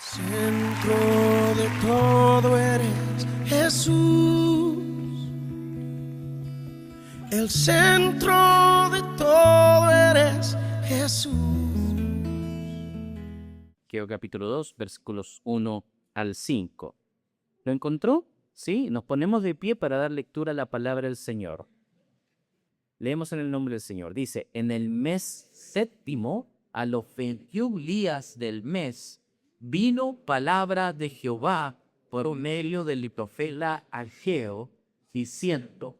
Centro de todo eres Jesús, el centro de todo eres Jesús. Mateo capítulo 2, versículos 1 al 5. ¿Lo encontró? Sí, nos ponemos de pie para dar lectura a la palabra del Señor. Leemos en el nombre del Señor. Dice, en el mes séptimo, a los 21 días del mes, vino palabra de Jehová por medio del profeta Ageo, diciendo,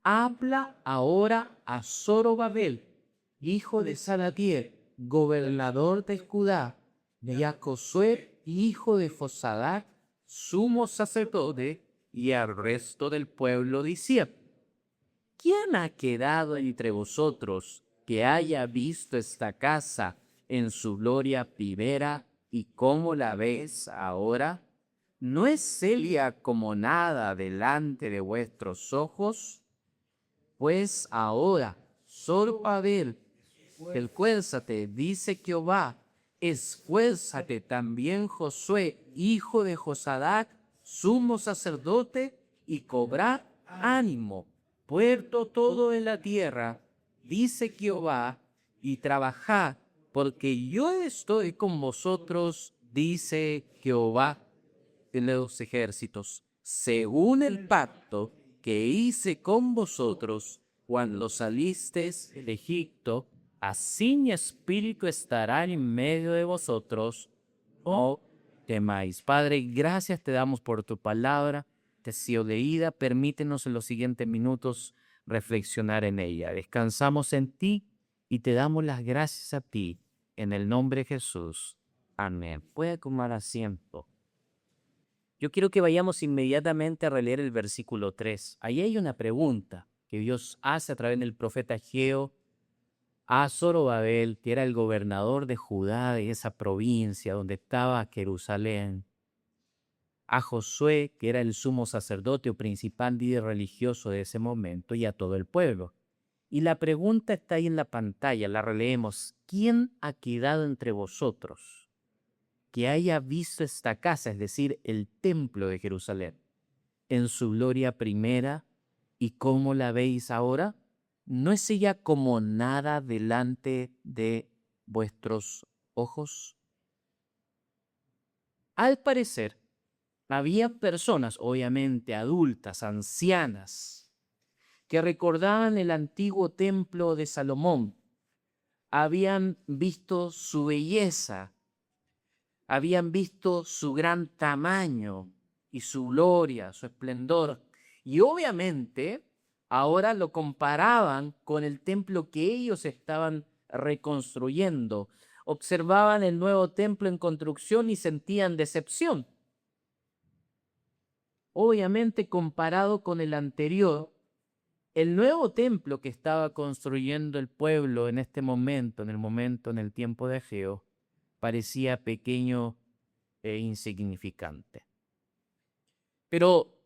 habla ahora a Zorobabel, hijo de Salatiel, gobernador de Judá, y a Josué, hijo de Josadac, sumo sacerdote, y al resto del pueblo, diciendo, ¿quién ha quedado entre vosotros que haya visto esta casa en su gloria primera y cómo la ves ahora? ¿No es ella como nada delante de vuestros ojos? Pues ahora, Zorobabel, esfuérzate, dice Jehová, esfuérzate también Josué, hijo de Josadac, sumo sacerdote, y cobrad ánimo, puerto todo en la tierra, dice Jehová, y trabajad, porque yo estoy con vosotros, dice Jehová de los ejércitos, según el pacto que hice con vosotros cuando salisteis de Egipto, así mi espíritu estará en medio de vosotros, no temáis. Padre, gracias te damos por tu palabra, te ha sido leída, permítenos en los siguientes minutos reflexionar en ella. Descansamos en ti y te damos las gracias a ti, en el nombre de Jesús. Amén. Puede tomar asiento. Yo quiero que vayamos inmediatamente a releer el versículo 3. Ahí hay una pregunta que Dios hace a través del profeta Ageo a Zorobabel, que era el gobernador de Judá, de esa provincia donde estaba Jerusalén, a Josué, que era el sumo sacerdote o principal líder religioso de ese momento, y a todo el pueblo. Y la pregunta está ahí en la pantalla, la releemos. ¿Quién ha quedado entre vosotros que haya visto esta casa, es decir, el templo de Jerusalén, en su gloria primera, y cómo la veis ahora? ¿No es ella como nada delante de vuestros ojos? Al parecer, había personas, obviamente adultas, ancianas, que recordaban el antiguo templo de Salomón, habían visto su belleza, habían visto su gran tamaño y su gloria, su esplendor. Y obviamente ahora lo comparaban con el templo que ellos estaban reconstruyendo. Observaban el nuevo templo en construcción y sentían decepción. Obviamente comparado con el anterior, el nuevo templo que estaba construyendo el pueblo en este momento, en el tiempo de Ageo, parecía pequeño e insignificante. Pero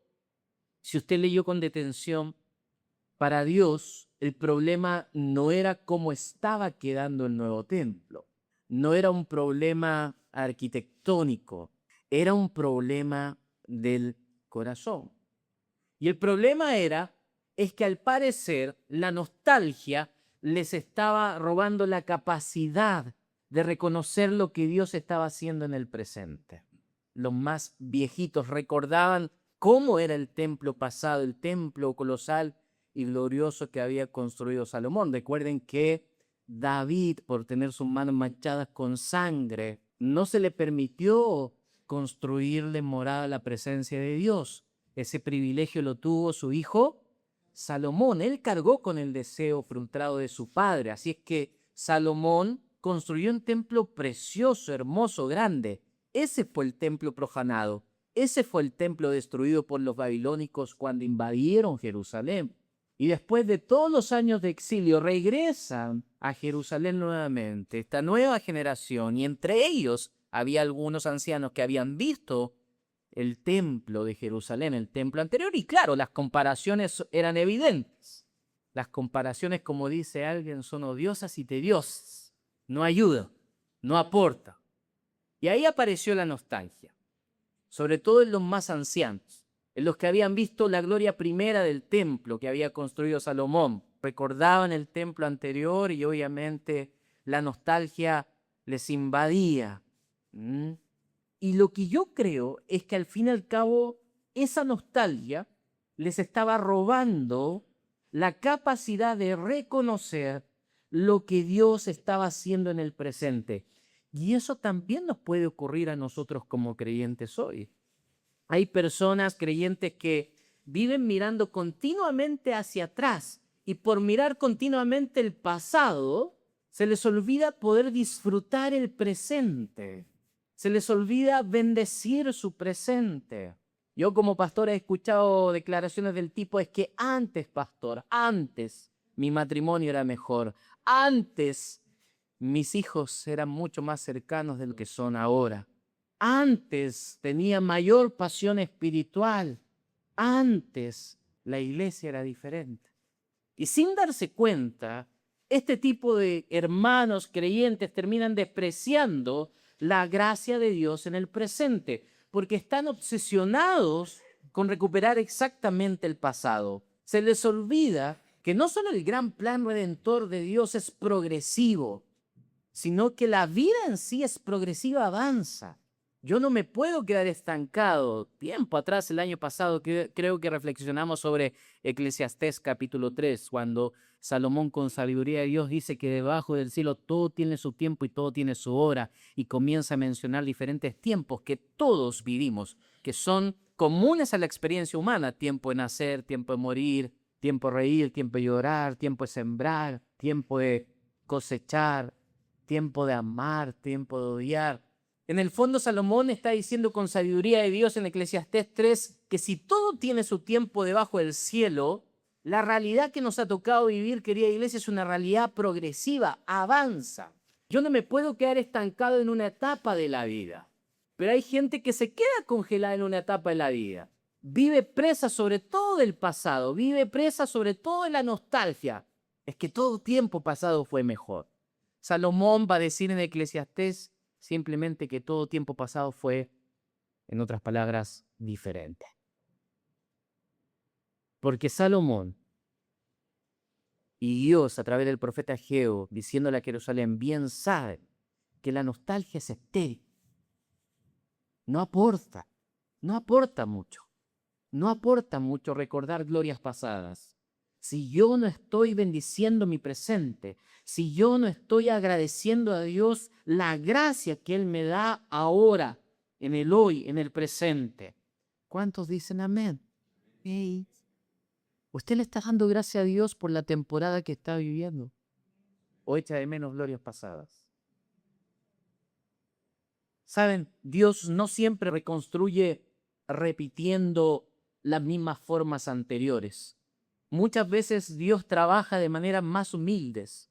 si usted leyó con detención, para Dios el problema no era cómo estaba quedando el nuevo templo, no era un problema arquitectónico, era un problema del corazón. Y el problema es que al parecer la nostalgia les estaba robando la capacidad de reconocer lo que Dios estaba haciendo en el presente. Los más viejitos recordaban cómo era el templo pasado, el templo colosal y glorioso que había construido Salomón. Recuerden que David, por tener sus manos manchadas con sangre, no se le permitió construirle morada a la presencia de Dios. Ese privilegio lo tuvo su hijo Salomón. Él cargó con el deseo frustrado de su padre. Así es que Salomón construyó un templo precioso, hermoso, grande. Ese fue el templo profanado. Ese fue el templo destruido por los babilónicos cuando invadieron Jerusalén. Y después de todos los años de exilio regresan a Jerusalén nuevamente, esta nueva generación, y entre ellos había algunos ancianos que habían visto el templo de Jerusalén, el templo anterior, y claro, las comparaciones eran evidentes. Las comparaciones, como dice alguien, son odiosas y tediosas. No ayudan, no aportan. Y ahí apareció la nostalgia, sobre todo en los más ancianos, en los que habían visto la gloria primera del templo que había construido Salomón. Recordaban el templo anterior y obviamente la nostalgia les invadía. Y lo que yo creo es que al fin y al cabo esa nostalgia les estaba robando la capacidad de reconocer lo que Dios estaba haciendo en el presente. Y eso también nos puede ocurrir a nosotros como creyentes hoy. Hay personas creyentes que viven mirando continuamente hacia atrás y por mirar continuamente el pasado, se les olvida poder disfrutar el presente. Se les olvida bendecir su presente. Yo como pastor he escuchado declaraciones del tipo, es que antes, pastor, antes mi matrimonio era mejor. Antes mis hijos eran mucho más cercanos de lo que son ahora. Antes tenía mayor pasión espiritual. Antes la iglesia era diferente. Y sin darse cuenta, este tipo de hermanos creyentes terminan despreciando la gracia de Dios en el presente, porque están obsesionados con recuperar exactamente el pasado. Se les olvida que no solo el gran plan redentor de Dios es progresivo, sino que la vida en sí es progresiva, avanza. Yo no me puedo quedar estancado. Tiempo atrás, el año pasado, creo que reflexionamos sobre Eclesiastés capítulo 3, cuando Salomón con sabiduría de Dios dice que debajo del cielo todo tiene su tiempo y todo tiene su hora, y comienza a mencionar diferentes tiempos que todos vivimos, que son comunes a la experiencia humana: tiempo de nacer, tiempo de morir, tiempo de reír, tiempo de llorar, tiempo de sembrar, tiempo de cosechar, tiempo de amar, tiempo de odiar. En el fondo, Salomón está diciendo con sabiduría de Dios en Eclesiastés 3 que si todo tiene su tiempo debajo del cielo, la realidad que nos ha tocado vivir, querida iglesia, es una realidad progresiva, avanza. Yo no me puedo quedar estancado en una etapa de la vida, pero hay gente que se queda congelada en una etapa de la vida. Vive presa sobre todo del pasado, vive presa sobre todo de la nostalgia. Es que todo tiempo pasado fue mejor. Salomón va a decir en Eclesiastés simplemente que todo tiempo pasado fue, en otras palabras, diferente. Porque Salomón y Dios, a través del profeta Ageo, diciéndole a Jerusalén, bien saben que la nostalgia es estéril. No aporta mucho. No aporta mucho recordar glorias pasadas. Si yo no estoy bendiciendo mi presente, si yo no estoy agradeciendo a Dios la gracia que Él me da ahora, en el hoy, en el presente. ¿Cuántos dicen amén? Hey. ¿Usted le está dando gracias a Dios por la temporada que está viviendo? ¿O echa de menos glorias pasadas? Saben, Dios no siempre reconstruye repitiendo las mismas formas anteriores. Muchas veces Dios trabaja de maneras más humildes,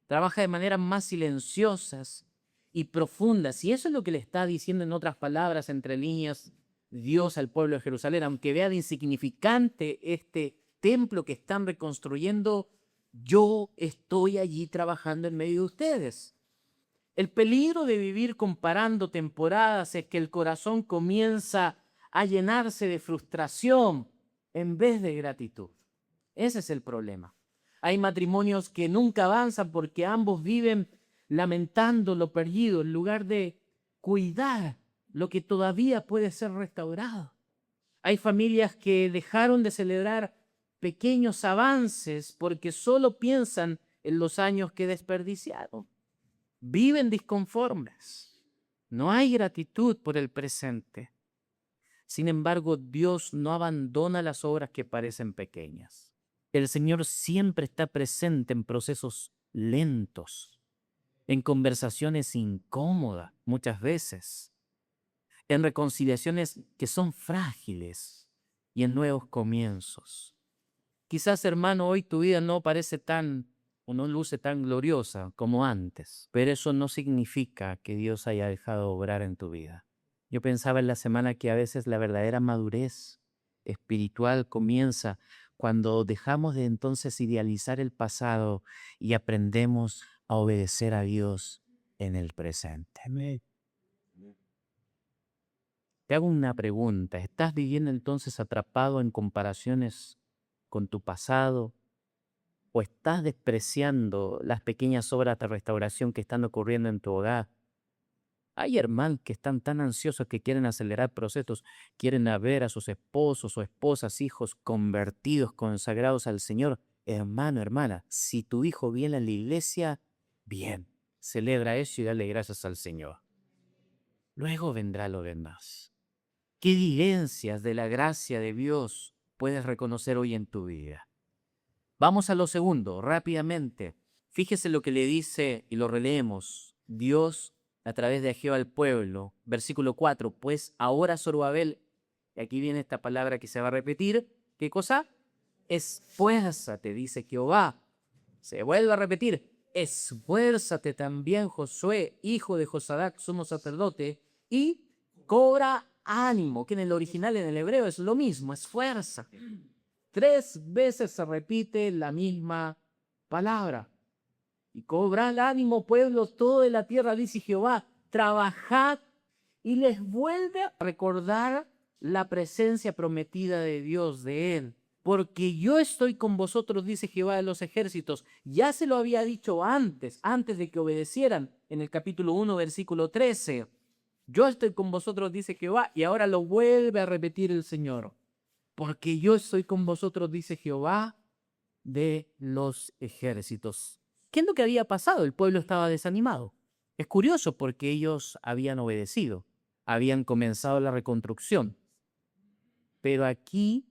trabaja de maneras más silenciosas y profundas. Y eso es lo que le está diciendo, en otras palabras, entre líneas, Dios al pueblo de Jerusalén. Aunque vea de insignificante este templo que están reconstruyendo, yo estoy allí trabajando en medio de ustedes. El peligro de vivir comparando temporadas es que el corazón comienza a llenarse de frustración en vez de gratitud. Ese es el problema. Hay matrimonios que nunca avanzan porque ambos viven lamentando lo perdido en lugar de cuidar lo que todavía puede ser restaurado. Hay familias que dejaron de celebrar pequeños avances porque solo piensan en los años que desperdiciaron. Viven disconformes. No hay gratitud por el presente. Sin embargo, Dios no abandona las obras que parecen pequeñas. El Señor siempre está presente en procesos lentos, en conversaciones incómodas muchas veces, en reconciliaciones que son frágiles y en nuevos comienzos. Quizás, hermano, hoy tu vida no parece o no luce tan gloriosa como antes, pero eso no significa que Dios haya dejado de obrar en tu vida. Yo pensaba en la semana que a veces la verdadera madurez espiritual comienza cuando dejamos de entonces idealizar el pasado y aprendemos a obedecer a Dios en el presente. Te hago una pregunta. ¿Estás viviendo entonces atrapado en comparaciones con tu pasado? ¿O estás despreciando las pequeñas obras de restauración que están ocurriendo en tu hogar? Hay hermanos que están tan ansiosos que quieren acelerar procesos, quieren ver a sus esposos o esposas, hijos convertidos, consagrados al Señor. Hermano, hermana, si tu hijo viene a la iglesia, bien, celebra eso y dale gracias al Señor. Luego vendrá lo demás. ¿Qué evidencias de la gracia de Dios puedes reconocer hoy en tu vida? Vamos a lo segundo, rápidamente. Fíjese lo que le dice, y lo releemos, Dios a través de Ageo al pueblo. Versículo 4, pues ahora Zorobabel, y aquí viene esta palabra que se va a repetir, ¿qué cosa? Esfuérzate, dice Jehová. Se vuelve a repetir, esfuérzate también, Josué, hijo de Josadac, sumo sacerdote, y cobra ánimo, que en el original, en el hebreo, es lo mismo, esfuérzate. 3 veces se repite la misma palabra. Y cobrad ánimo, pueblos, todo de la tierra, dice Jehová, trabajad. Y les vuelve a recordar la presencia prometida de Dios, de Él. Porque yo estoy con vosotros, dice Jehová de los ejércitos. Ya se lo había dicho antes de que obedecieran, en el capítulo 1, versículo 13. Yo estoy con vosotros, dice Jehová, y ahora lo vuelve a repetir el Señor. Porque yo estoy con vosotros, dice Jehová de los ejércitos. ¿Qué es lo que había pasado? El pueblo estaba desanimado. Es curioso porque ellos habían obedecido, habían comenzado la reconstrucción. Pero aquí,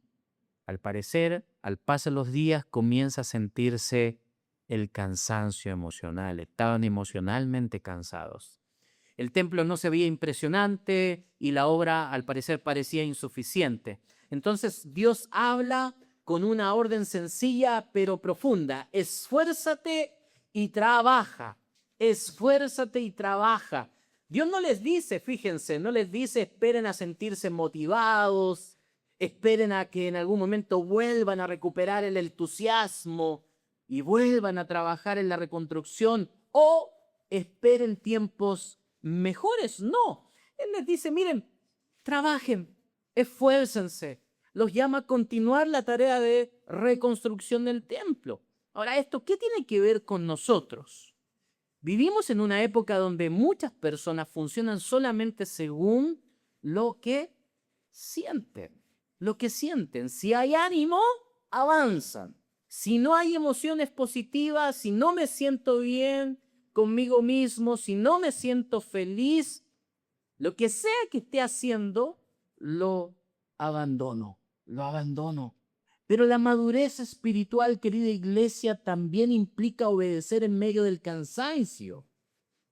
al parecer, al pasar los días, comienza a sentirse el cansancio emocional. Estaban emocionalmente cansados. El templo no se veía impresionante y la obra, al parecer, parecía insuficiente. Entonces Dios habla con una orden sencilla pero profunda. Esfuérzate y trabaja. Esfuérzate y trabaja. Dios no les dice, fíjense, no les dice esperen a sentirse motivados, esperen a que en algún momento vuelvan a recuperar el entusiasmo y vuelvan a trabajar en la reconstrucción o esperen tiempos mejores. No, Él les dice, miren, trabajen, esfuércense. Los llama a continuar la tarea de reconstrucción del templo. Ahora, ¿esto qué tiene que ver con nosotros? Vivimos en una época donde muchas personas funcionan solamente según lo que sienten. Lo que sienten. Si hay ánimo, avanzan. Si no hay emociones positivas, si no me siento bien conmigo mismo, si no me siento feliz, lo que sea que esté haciendo, lo abandono. Pero la madurez espiritual, querida iglesia, también implica obedecer en medio del cansancio.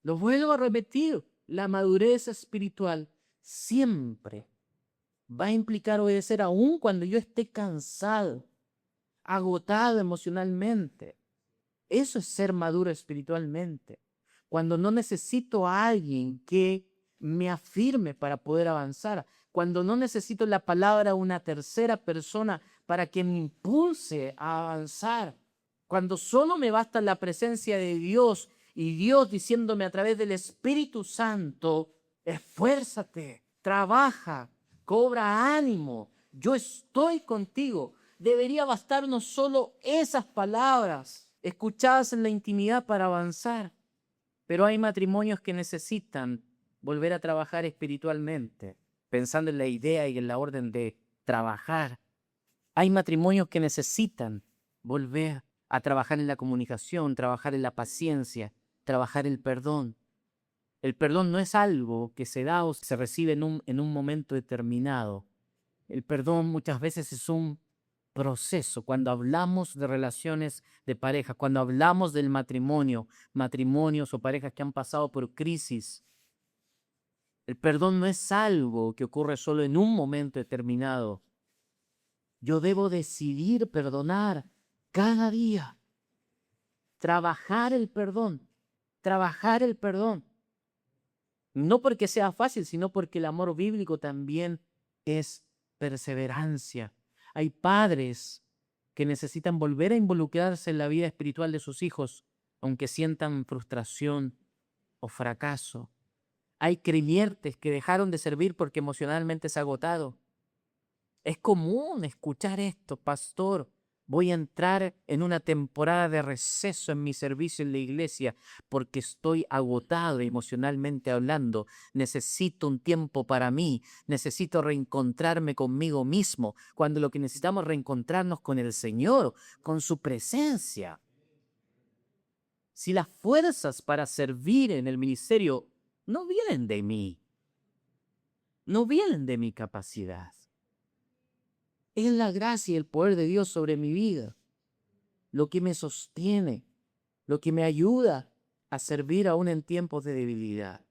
Lo vuelvo a repetir, la madurez espiritual siempre va a implicar obedecer aún cuando yo esté cansado, agotado emocionalmente. Eso es ser maduro espiritualmente. Cuando no necesito a alguien que me afirme para poder avanzar, cuando no necesito la palabra de una tercera persona para que me impulse a avanzar, cuando solo me basta la presencia de Dios y Dios diciéndome a través del Espíritu Santo, esfuérzate, trabaja, cobra ánimo, yo estoy contigo. Debería bastarnos solo esas palabras escuchadas en la intimidad para avanzar. Pero hay matrimonios que necesitan volver a trabajar espiritualmente, pensando en la idea y en la orden de trabajar. Hay matrimonios que necesitan volver a trabajar en la comunicación, trabajar en la paciencia, trabajar el perdón. El perdón no es algo que se da o se recibe en un momento determinado. El perdón muchas veces es un proceso. Cuando hablamos de relaciones de pareja, cuando hablamos del matrimonio, matrimonios o parejas que han pasado por crisis, el perdón no es algo que ocurre solo en un momento determinado. Yo debo decidir perdonar cada día. Trabajar el perdón. Trabajar el perdón. No porque sea fácil, sino porque el amor bíblico también es perseverancia. Hay padres que necesitan volver a involucrarse en la vida espiritual de sus hijos, aunque sientan frustración o fracaso. Hay creyentes que dejaron de servir porque emocionalmente se agotado. Es común escuchar esto, pastor. Voy a entrar en una temporada de receso en mi servicio en la iglesia porque estoy agotado emocionalmente hablando. Necesito un tiempo para mí. Necesito reencontrarme conmigo mismo, cuando lo que necesitamos es reencontrarnos con el Señor, con su presencia. Si las fuerzas para servir en el ministerio no vienen de mí, no vienen de mi capacidad, es la gracia y el poder de Dios sobre mi vida lo que me sostiene, lo que me ayuda a servir aún en tiempos de debilidad.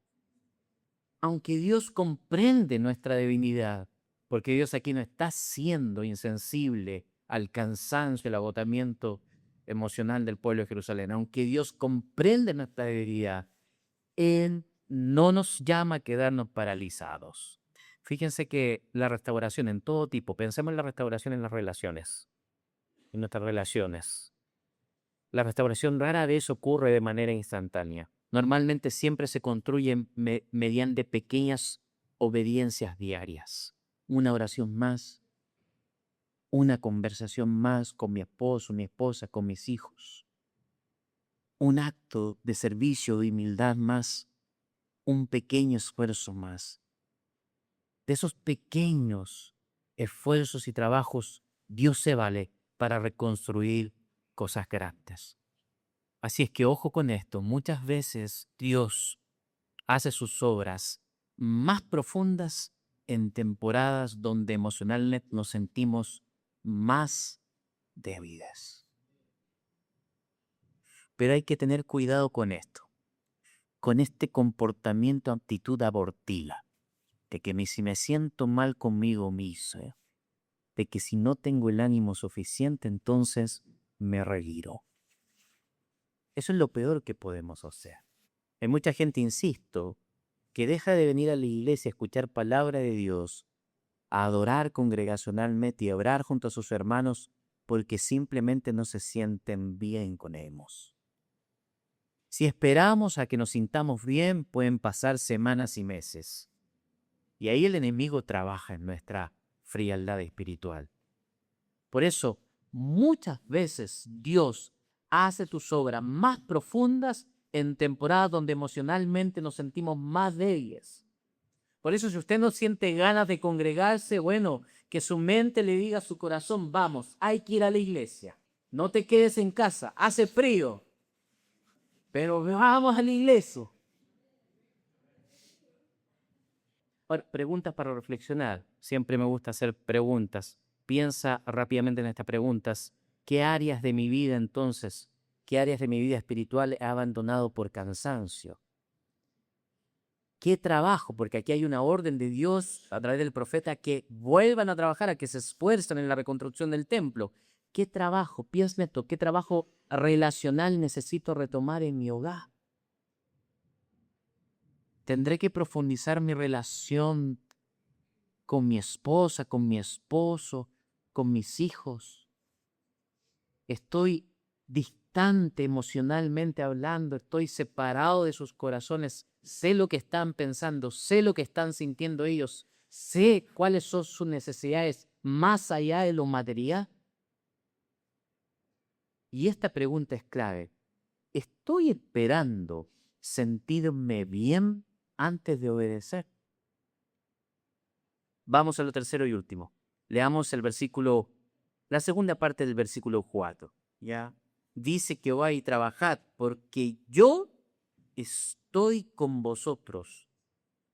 Aunque Dios comprende nuestra debilidad, porque Dios aquí no está siendo insensible al cansancio, el agotamiento emocional del pueblo de Jerusalén, aunque Dios comprende nuestra debilidad, Él no nos llama a quedarnos paralizados. Fíjense que la restauración en todo tipo, pensemos en la restauración en las relaciones, en nuestras relaciones. La restauración rara vez ocurre de manera instantánea. Normalmente siempre se construye mediante pequeñas obediencias diarias. Una oración más, una conversación más con mi esposo, mi esposa, con mis hijos. Un acto de servicio, de humildad más, un pequeño esfuerzo más. De esos pequeños esfuerzos y trabajos, Dios se vale para reconstruir cosas grandes. Así es que ojo con esto, muchas veces Dios hace sus obras más profundas en temporadas donde emocionalmente nos sentimos más débiles. Pero hay que tener cuidado con esto, con este comportamiento, actitud abortiva, de que si me siento mal conmigo mismo, de que si no tengo el ánimo suficiente, entonces me retiro. Eso es lo peor que podemos hacer. Hay mucha gente, insisto, que deja de venir a la iglesia a escuchar palabra de Dios, a adorar congregacionalmente y a orar junto a sus hermanos porque simplemente no se sienten bien con ellos. Si esperamos a que nos sintamos bien, pueden pasar semanas y meses. Y ahí el enemigo trabaja en nuestra frialdad espiritual. Por eso, muchas veces Dios hace tus obras más profundas en temporadas donde emocionalmente nos sentimos más débiles. Por eso, si usted no siente ganas de congregarse, bueno, que su mente le diga a su corazón, vamos, hay que ir a la iglesia. No te quedes en casa, hace frío, pero vamos a la iglesia. Ahora, preguntas para reflexionar. Siempre me gusta hacer preguntas. Piensa rápidamente en estas preguntas. ¿Qué áreas de mi vida entonces, qué áreas de mi vida espiritual he abandonado por cansancio? ¿Qué trabajo? Porque aquí hay una orden de Dios a través del profeta que vuelvan a trabajar, a que se esfuercen en la reconstrucción del templo. ¿Qué trabajo? Piensa esto, ¿qué trabajo relacional necesito retomar en mi hogar? Tendré que profundizar mi relación con mi esposa, con mi esposo, con mis hijos. Estoy distante emocionalmente hablando, estoy separado de sus corazones, sé lo que están pensando, sé lo que están sintiendo ellos, sé cuáles son sus necesidades más allá de lo material. Y esta pregunta es clave. ¿Estoy esperando sentirme bien antes de obedecer? Vamos a lo tercero y último. Leamos el versículo, la segunda parte del versículo 4. ¿Ya? Dice que vais a trabajar porque yo estoy con vosotros.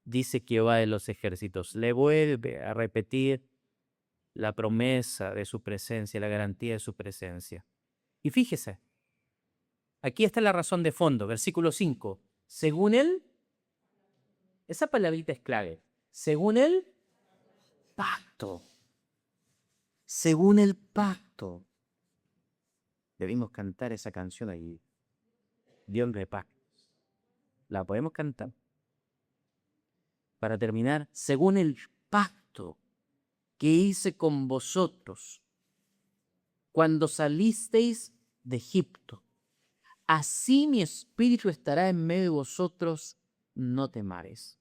Dice Jehová de los ejércitos. Le vuelve a repetir la promesa de su presencia, la garantía de su presencia. Y fíjese, aquí está la razón de fondo, versículo 5. Según él, esa palabrita es clave. Según él, pacto. Según el pacto. Debimos cantar esa canción ahí. Dios de pacto. La podemos cantar. Para terminar, según el pacto que hice con vosotros cuando salisteis de Egipto, así mi espíritu estará en medio de vosotros, no temáis.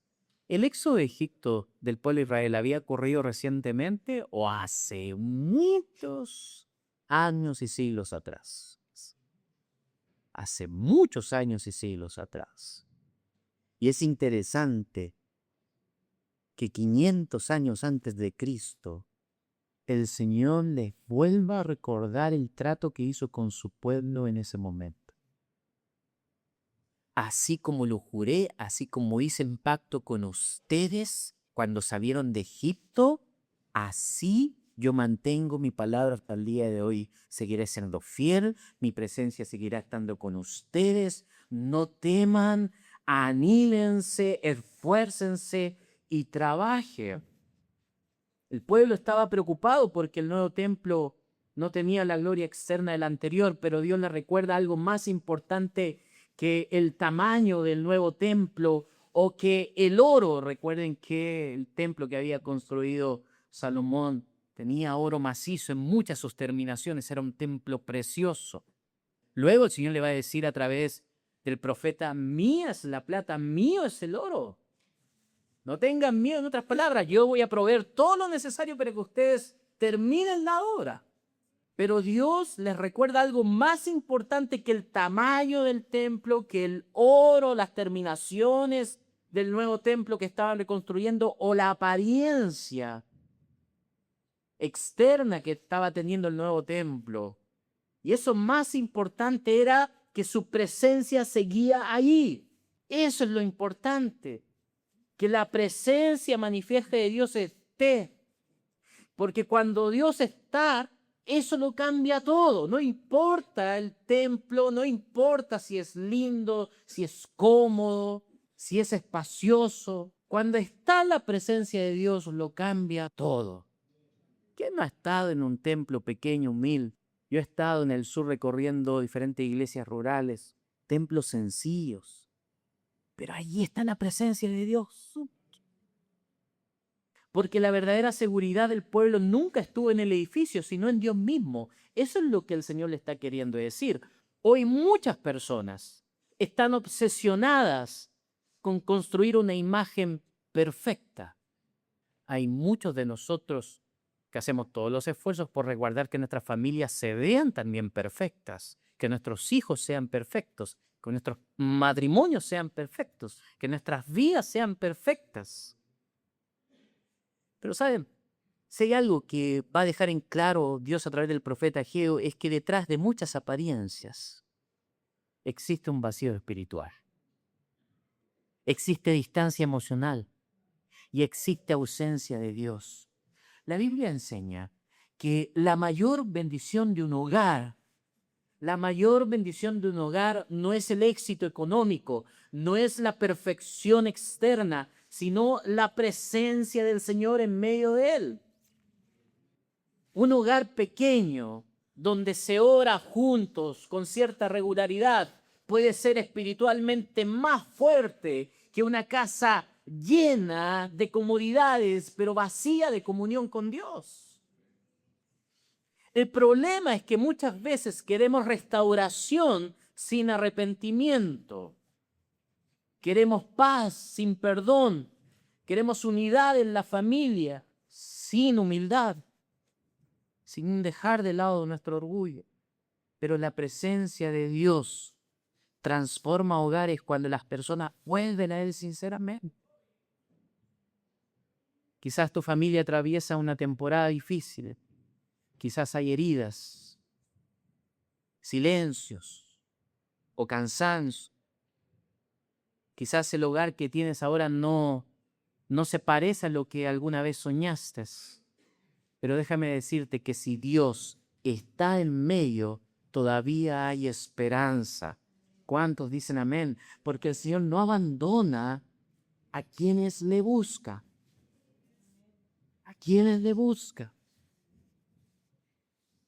¿El éxodo de Egipto del pueblo de Israel había ocurrido recientemente o hace muchos años y siglos atrás? Hace muchos años y siglos atrás. Y es interesante que 500 años antes de Cristo, el Señor les vuelva a recordar el trato que hizo con su pueblo en ese momento. Así como lo juré, así como hice un pacto con ustedes cuando salieron de Egipto, así yo mantengo mi palabra hasta el día de hoy. Seguiré siendo fiel, mi presencia seguirá estando con ustedes. No teman, anílense, esfuércense y trabajen. El pueblo estaba preocupado porque el nuevo templo no tenía la gloria externa del anterior, pero Dios le recuerda algo más importante que el tamaño del nuevo templo o que el oro. Recuerden que el templo que había construido Salomón tenía oro macizo en muchas sus terminaciones, era un templo precioso. Luego el Señor le va a decir a través del profeta: mía es la plata, mío es el oro. No tengan miedo, en otras palabras, yo voy a proveer todo lo necesario para que ustedes terminen la obra. Pero Dios les recuerda algo más importante que el tamaño del templo, que el oro, las terminaciones del nuevo templo que estaban reconstruyendo o la apariencia externa que estaba teniendo el nuevo templo. Y eso más importante era que su presencia seguía ahí. Eso es lo importante. Que la presencia manifiesta de Dios esté. Porque cuando Dios está, eso lo cambia todo. No importa el templo, no importa si es lindo, si es cómodo, si es espacioso. Cuando está la presencia de Dios, lo cambia todo. ¿Quién no ha estado en un templo pequeño, humilde? Yo he estado en el sur recorriendo diferentes iglesias rurales, templos sencillos. Pero allí está la presencia de Dios. Porque la verdadera seguridad del pueblo nunca estuvo en el edificio, sino en Dios mismo. Eso es lo que el Señor le está queriendo decir. Hoy muchas personas están obsesionadas con construir una imagen perfecta. Hay muchos de nosotros que hacemos todos los esfuerzos por resguardar que nuestras familias se vean también perfectas, que nuestros hijos sean perfectos, que nuestros matrimonios sean perfectos, que nuestras vidas sean perfectas. Pero ¿saben? Si hay algo que va a dejar en claro Dios a través del profeta Ageo, es que detrás de muchas apariencias existe un vacío espiritual, existe distancia emocional y existe ausencia de Dios. La Biblia enseña que la mayor bendición de un hogar, no es el éxito económico, no es la perfección externa, sino la presencia del Señor en medio de él. Un hogar pequeño, donde se ora juntos con cierta regularidad, puede ser espiritualmente más fuerte que una casa llena de comodidades, pero vacía de comunión con Dios. El problema es que muchas veces queremos restauración sin arrepentimiento. Queremos paz sin perdón. Queremos unidad en la familia sin humildad, sin dejar de lado nuestro orgullo. Pero la presencia de Dios transforma hogares cuando las personas vuelven a Él sinceramente. Quizás tu familia atraviesa una temporada difícil. Quizás hay heridas, silencios o cansancio. Quizás el hogar que tienes ahora no se parece a lo que alguna vez soñaste. Pero déjame decirte que si Dios está en medio, todavía hay esperanza. ¿Cuántos dicen amén? Porque el Señor no abandona a quienes le busca. A quienes le busca.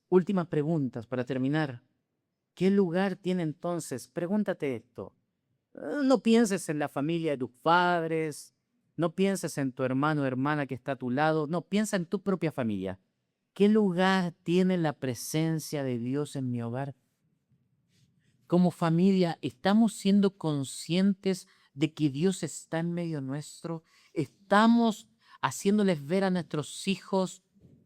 Últimas preguntas para terminar. ¿Qué lugar tiene entonces? Pregúntate esto. No pienses en la familia de tus padres, no pienses en tu hermano o hermana que está a tu lado, no, piensa en tu propia familia. ¿Qué lugar tiene la presencia de Dios en mi hogar? Como familia, ¿estamos siendo conscientes de que Dios está en medio nuestro? Estamos haciéndoles ver a nuestros hijos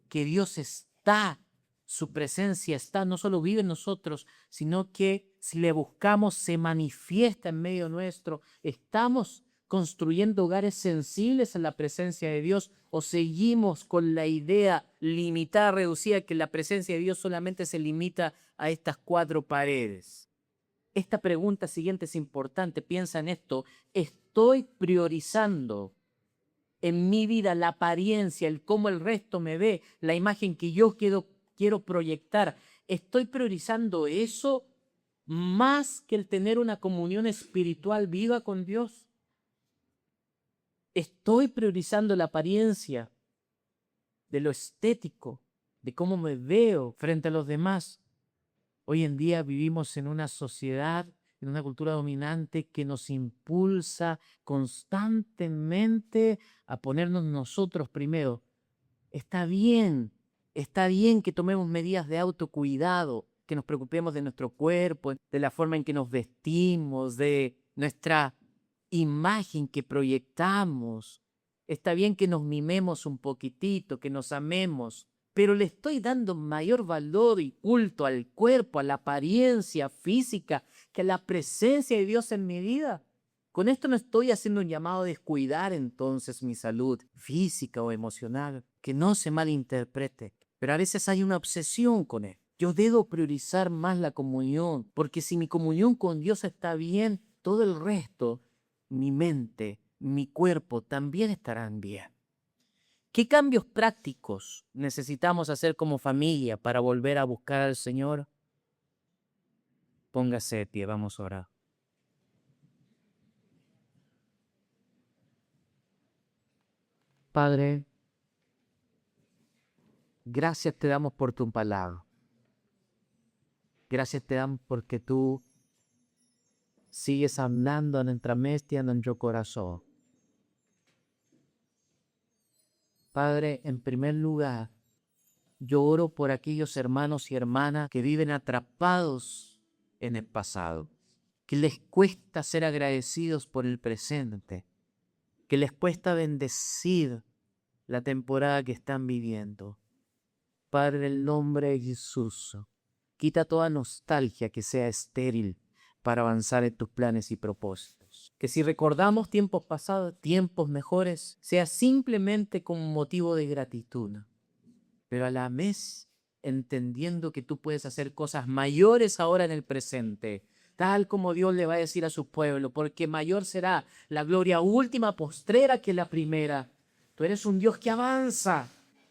que Dios está, su presencia está, no solo vive en nosotros, sino que si le buscamos se manifiesta en medio nuestro. Estamos construyendo hogares sensibles a la presencia de Dios, o seguimos con la idea limitada, reducida, que la presencia de Dios solamente se limita a estas 4 paredes. Esta pregunta siguiente es importante, piensa en esto. ¿Estoy priorizando en mi vida la apariencia, el cómo el resto me ve, la imagen que yo quiero proyectar? ¿Estoy priorizando eso más que el tener una comunión espiritual viva con Dios? ¿Estoy priorizando la apariencia de lo estético, de cómo me veo frente a los demás? Hoy en día vivimos en una sociedad, en una cultura dominante que nos impulsa constantemente a ponernos nosotros primero. Está bien que tomemos medidas de autocuidado, que nos preocupemos de nuestro cuerpo, de la forma en que nos vestimos, de nuestra imagen que proyectamos. Está bien que nos mimemos un poquitito, que nos amemos, pero le estoy dando mayor valor y culto al cuerpo, a la apariencia física, que a la presencia de Dios en mi vida. Con esto no estoy haciendo un llamado a descuidar entonces mi salud física o emocional, que no se malinterprete, pero a veces hay una obsesión con él. Yo debo priorizar más la comunión, porque si mi comunión con Dios está bien, todo el resto, mi mente, mi cuerpo, también estarán bien. ¿Qué cambios prácticos necesitamos hacer como familia para volver a buscar al Señor? Póngase de pie, vamos a orar. Padre, gracias te damos por tu palabra. Gracias te damos porque tú sigues hablando en nuestra mente y en nuestro corazón. Padre, en primer lugar, yo oro por aquellos hermanos y hermanas que viven atrapados en el pasado, que les cuesta ser agradecidos por el presente, que les cuesta bendecir la temporada que están viviendo. Padre, en el nombre de Jesús, quita toda nostalgia que sea estéril para avanzar en tus planes y propósitos. Que si recordamos tiempos pasados, tiempos mejores, sea simplemente como motivo de gratitud, pero a la vez entendiendo que tú puedes hacer cosas mayores ahora en el presente, tal como Dios le va a decir a su pueblo, porque mayor será la gloria última postrera que la primera. Tú eres un Dios que avanza,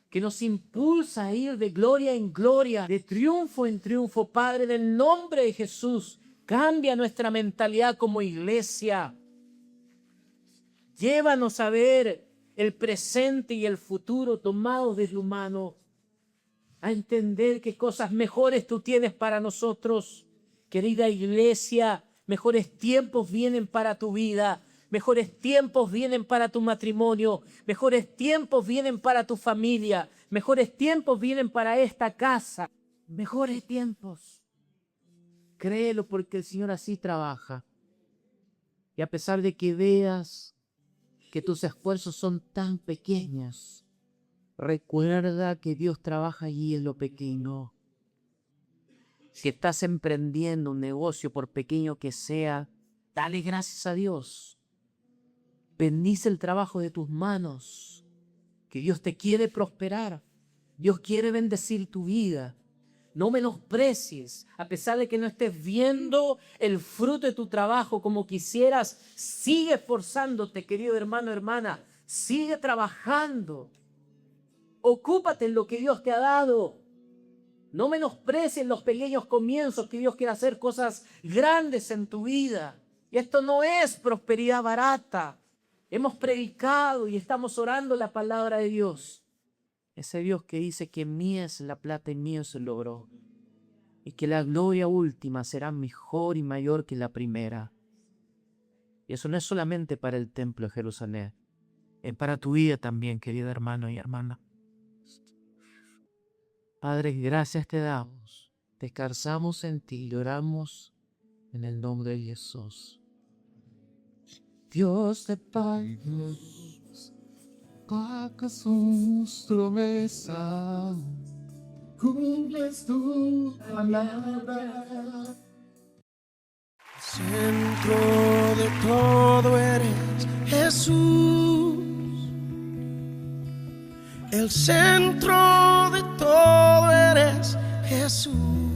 que nos impulsa a ir de gloria en gloria, de triunfo en triunfo. Padre, en el nombre de Jesús, cambia nuestra mentalidad como iglesia. Llévanos a ver el presente y el futuro tomados de tu mano, a entender qué cosas mejores tú tienes para nosotros. Querida iglesia, mejores tiempos vienen para tu vida, mejores tiempos vienen para tu matrimonio, mejores tiempos vienen para tu familia, mejores tiempos vienen para esta casa, mejores tiempos. Créelo, porque el Señor así trabaja. Y a pesar de que veas que tus esfuerzos son tan pequeños, recuerda que Dios trabaja allí en lo pequeño. Si estás emprendiendo un negocio, por pequeño que sea, dale gracias a Dios. Bendice el trabajo de tus manos, que Dios te quiere prosperar. Dios quiere bendecir tu vida. No menosprecies, a pesar de que no estés viendo el fruto de tu trabajo como quisieras. Sigue esforzándote, querido hermano, hermana. Sigue trabajando. Ocúpate en lo que Dios te ha dado. No menosprecies los pequeños comienzos, que Dios quiere hacer cosas grandes en tu vida. Y esto no es prosperidad barata. Hemos predicado y estamos orando la palabra de Dios. Ese Dios que dice que mía es la plata y mío es el oro, y que la gloria última será mejor y mayor que la primera. Y eso no es solamente para el templo de Jerusalén, es para tu vida también, querido hermano y hermana. Padre, gracias te damos. Descansamos en ti y oramos en el nombre de Jesús. Dios de paz, Acas sus promesas, cumples tu palabra. Centro de todo eres Jesús. El centro de todo eres Jesús.